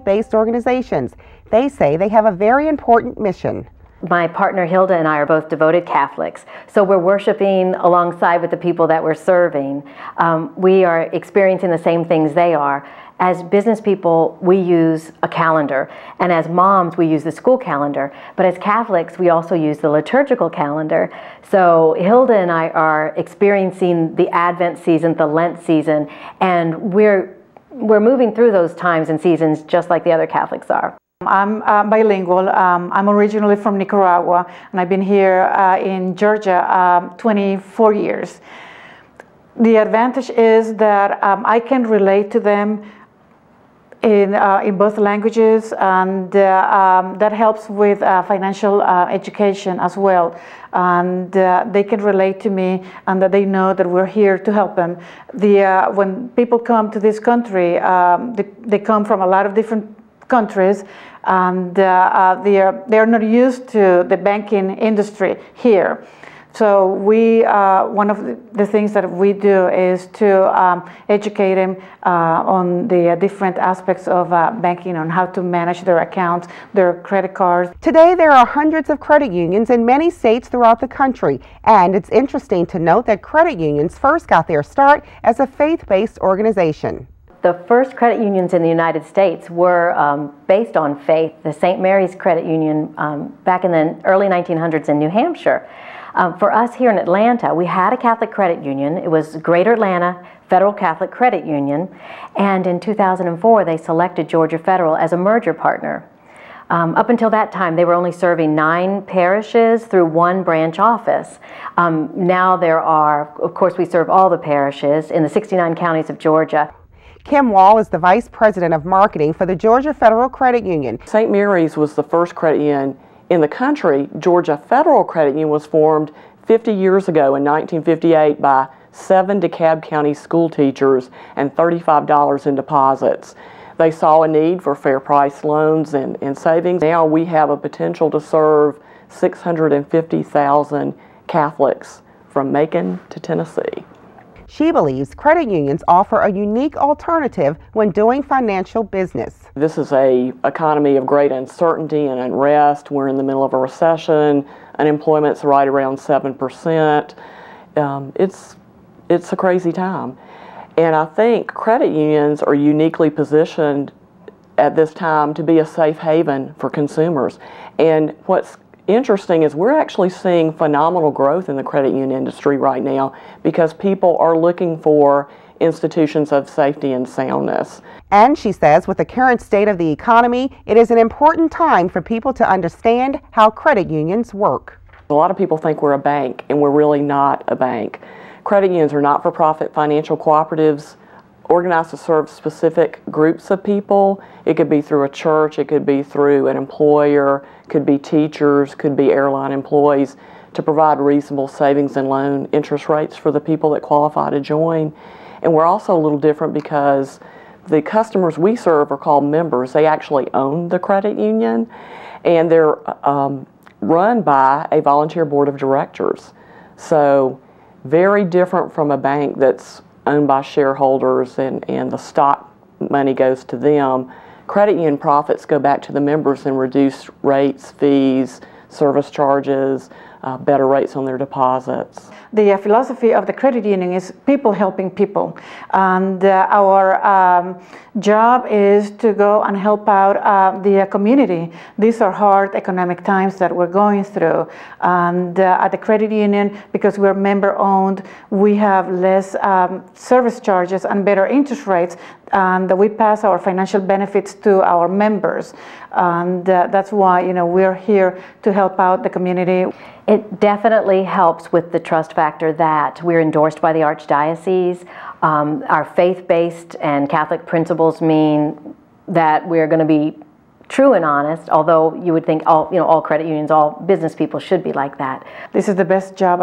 Based organizations. They say they have a very important mission. My partner Hilda and I are both devoted Catholics, so we're worshiping alongside with the people that we're serving. We are experiencing the same things they are. As business people, we use a calendar, and as moms, we use the school calendar. But as Catholics, we also use the liturgical calendar. So Hilda and I are experiencing the Advent season, the Lent season, and we're moving through those times and seasons just like the other Catholics are. I'm bilingual. I'm originally from Nicaragua, and I've been here in Georgia 24 years. The advantage is that I can relate to them in both languages, and that helps with financial education as well. And they can relate to me, and that they know that we're here to help them. When people come to this country, they come from a lot of different countries, and they are not used to the banking industry here. So one of the things that we do is to educate them on the different aspects of banking, on how to manage their accounts, their credit cards. Today there are hundreds of credit unions in many states throughout the country, and it's interesting to note that credit unions first got their start as a faith-based organization. The first credit unions in the United States were based on faith. The St. Mary's Credit Union back in the early 1900s in New Hampshire. For us here in Atlanta, we had a Catholic credit union. It was Greater Atlanta Federal Catholic Credit Union, and in 2004 they selected Georgia Federal as a merger partner. Up until that time, they were only serving 9 parishes through 1 branch office. Now there are, of course, we serve all the parishes in the 69 counties of Georgia. Kim Wall is the Vice President of Marketing for the Georgia Federal Credit Union. St. Mary's was the first credit union in the country. Georgia Federal Credit Union was formed 50 years ago in 1958 by 7 DeKalb County school teachers and $35 in deposits. They saw a need for fair price loans and savings. Now we have a potential to serve 650,000 Catholics from Macon to Tennessee. She believes credit unions offer a unique alternative when doing financial business. This is an economy of great uncertainty and unrest. We're in the middle of a recession. Unemployment's right around 7%. It's a crazy time. And I think credit unions are uniquely positioned at this time to be a safe haven for consumers. And what's interesting is we're actually seeing phenomenal growth in the credit union industry right now because people are looking for institutions of safety and soundness. And she says with the current state of the economy, it is an important time for people to understand how credit unions work. A lot of people think we're a bank, and we're really not a bank. Credit unions are not-for-profit financial cooperatives organized to serve specific groups of people. It could be through a church, it could be through an employer, could be teachers, could be airline employees, to provide reasonable savings and loan interest rates for the people that qualify to join. And we're also a little different because the customers we serve are called members. They actually own the credit union, and they're run by a volunteer board of directors. So very different from a bank that's owned by shareholders and the stock money goes to them. Credit union profits go back to the members and reduce rates, fees, service charges, better rates on their deposits. The philosophy of the credit union is people helping people, and our job is to go and help out the community. These are hard economic times that we're going through, and at the credit union, because we're member owned, we have less service charges and better interest rates, and we pass our financial benefits to our members, and that's why we're here to help out the community. It definitely helps with the trust factor that we're endorsed by the Archdiocese. Our faith-based and Catholic principles mean that we're going to be true and honest, although you would think all credit unions, all business people should be like that. This is the best job